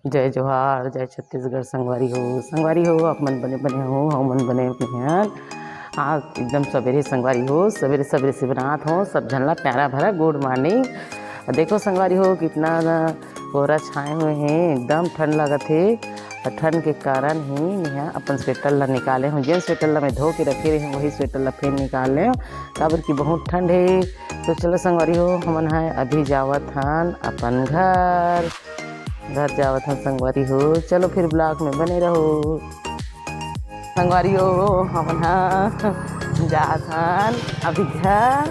जय जोहार जय छत्तीसगढ़ संगवारी हो आप मन बने बने हो हम मन बने बने हैं। आज एकदम सवेरे संगवारी हो सवेरे सवेरे से बनात हो सब झनला प्यारा भरा गुड मॉर्निंग। देखो संगवारी हो कितना कोहरा छाए हुए हैं, एकदम ठंड लगत है। ठंड के कारण ही मैं अपन स्वेटर ला निकाले हूँ। जिन स्वेटर ला मैं धो के रखे रहे वही स्वेटर ला फिर निकाल लें काबर की बहुत ठंड है। तो चलो संगवारी हो हमन है अभी जावत हन अपन घर जावत हन संगवारी हो। चलो फिर ब्लॉग में बने रहो संगवारी हो। हमन जात हन अभी घर,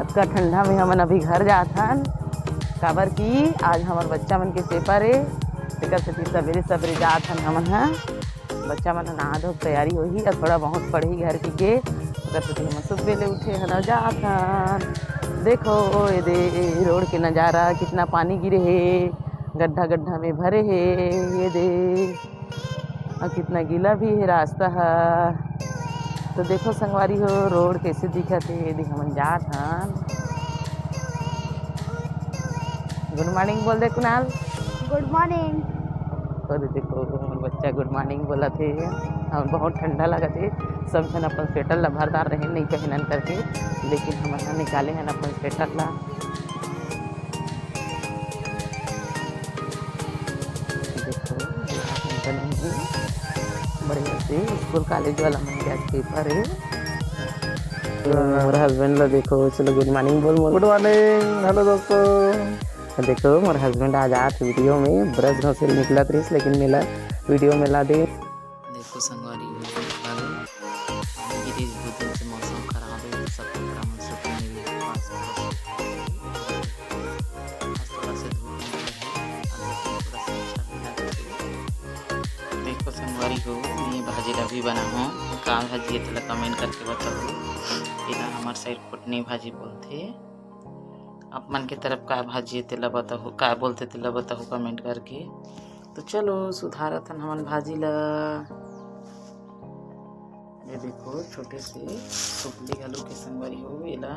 अतका ठंडा में हमन अभी घर जात हन काबर की आज हमार बच्चा मन के पेपर है। तेकर सेती सवेरे सवेरे जात हन हमन बच्चा मन नहा धो तैयारी होही और थोड़ा बहुत पढ़ी घर की के तेकर सेती हमन सुबेरे उठे हन जात हन। देखो ये दे रोड के नज़ारा कितना पानी गिरे है, गड्ढा गड्ढा में भरे है। ये दे और कितना गीला भी है रास्ता है। तो देखो संगवारी हो रोड कैसे दिखत है। यदि हमन जात हन गुड मॉर्निंग बोल दे कुणाल। Good morning. और देखो हमर बच्चा गुड मॉर्निंग बोला थे। हम बहुत ठंडा लगा थे, सब जन अपन स्वेटर ला भरदार रहे नहीं पहनन करके, लेकिन हमन निकाले हैं अपन स्वेटर ला। देखो बने हैं बढ़िया से स्कूल कॉलेज वाला मन के आज पेपर है। मोर हस्बैंड ला देखो, चलो गुड मॉर्निंग बोल। गुड मॉर्निंग, हेलो दोस्तों। देखो मोर हस्बैंड आज आत वीडियो में ब्रश घसे निकलत रही, लेकिन मेला वीडियो में ला दे। देखो संगवारी गिरीश दो दिन से मौसम खराब है, सब परामर्श मेरे पास थोड़ा से धूप देखो संगवारी हो मैं भाजी भी बना हूँ का भाजी तेला कमेंट करके बताओ। इला हमार साइड फुटनी भाजी बोलते, आप मन के तरफ का भाजी तेला बताओ, का बोलते तेला बताओ कमेंट करके। तो चलो सुधारत हन हमन भाजी ला। ये देखो छोटे से सुपली घालू के संगवारी हो। एला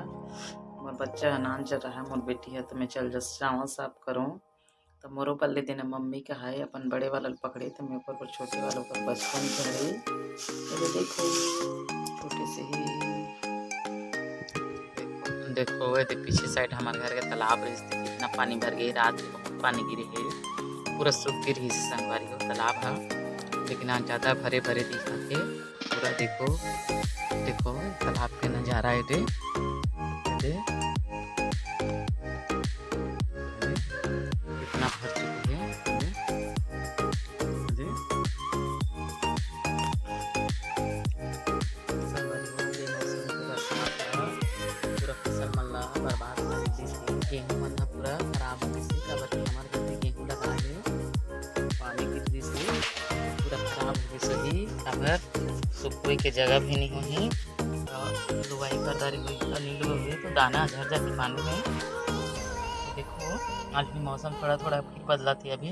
मोर बच्चा नान चल रहा है, मोर बेटी है, तो मैं चल जस चावल साफ करूँ। तो मोरो पल्ले दिन मम्मी का है अपन बड़े वाला पकड़े, तो मैं ऊपर छोटे वालों पर बचपन चढ़े। तो देखो छोटे से ही देखो ये पीछे साइड हमारे घर के तालाब है, कितना पानी भर गई, रात में बहुत पानी गिरे है, पूरा सूख गिर ही संगवारी हो तालाब है। लेकिन आज ज़्यादा भरे भरे दिखा के पूरा देखो देखो तालाब के नज़ारा है दे कितना भर चुके हैं। पूरा फसल मन ला बर्बाद कर दी, गेहूँ मन पूरा खराब हो गई काबर हमारे घर में गेहूँ लगा है, पानी गिर दी से पूरा खराब हो गई सही काबर सुखोई के जगह भी नहीं हुई और लुवाई कर दारी हुई नीलू हुई तो दाना झड़ जाती पानी में। तो देखो आज भी मौसम थोड़ा थोड़ा फिर बदला थी, अभी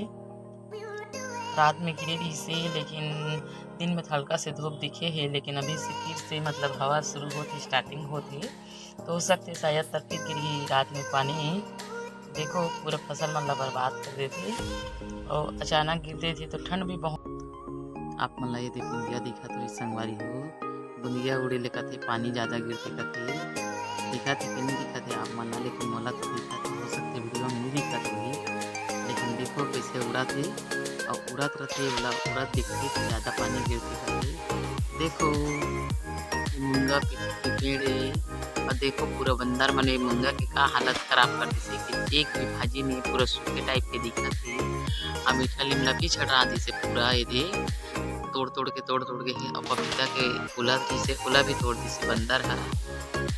रात में गिरे रही से, लेकिन दिन में हल्का से धूप दिखे है, लेकिन अभी से फिर से मतलब हवा शुरू होती स्टार्टिंग होती, तो हो सकते शायद तक फिर गिरी रात में पानी। देखो पूरा फसल मन ला बर्बाद कर देती और अचानक गिर देती तो ठंड भी बहुत। आप मन ला ये बुंदिया दिखा तो संगवारी हो, बुंदिया उड़े लेकर थे, पानी ज़्यादा गिरते कथे दिखा थे कि नहीं दिखा थे आप मन ला, लेकिन मोला तो दिखा थे, हो सकते वीडियो में नहीं दिखा होगी, लेकिन देखो कैसे उड़ा थे और उड़त रहते वाला उड़त दिखती तो ज़्यादा पानी गिरती रहती। देखो मुंगा के पेड़ है और देखो पूरा बंदर मने मुंगा के का हालत खराब कर दी कि एक भी भाजी नहीं पूरा सूखे टाइप के दिखा थे। और मीठा लिमला भी छड़ा दी से पूरा ये तोड़ तोड़ के है और पपीता के उला से उला भी तोड़ दी से बंदर है।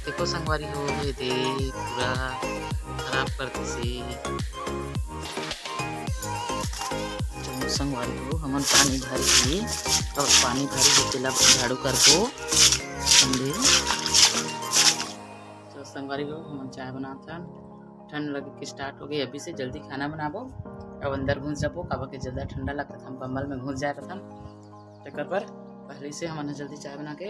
देखो संगवारी हो ये दे पूरा खराब कर दी से संगवारी हो। हमन पानी भरी और पानी भरी के तेला झाड़ू कर को समझे। तो संगवारी हो हमन चाय बनाता, ठंड लगे के स्टार्ट हो गई, अभी से जल्दी खाना बनाबो अब अंदर घुस जाबो काबर के ज़्यादा ठंडा लगता था, हम कम्बल में घुस जाए रहता चक्कर पर पहले से हमन जल्दी चाय बना के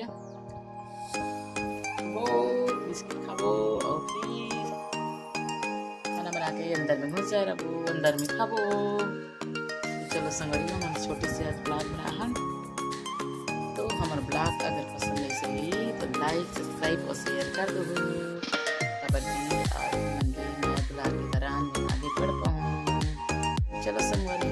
बिस्किट खाबो और फिर खाना बना के अंदर में घुस जाए रहो, अंदर में खाबो। चलो संगड़ियों हम छोटे से आज ब्लॉग बना हन। तो हमार ब्लॉग अगर पसंद है तो लाइक सब्सक्राइब और शेयर कर दो। कबड्डी और मंदिर में ब्लॉग की तरह आगे बढ़ पाऊँ। चलो संगवारी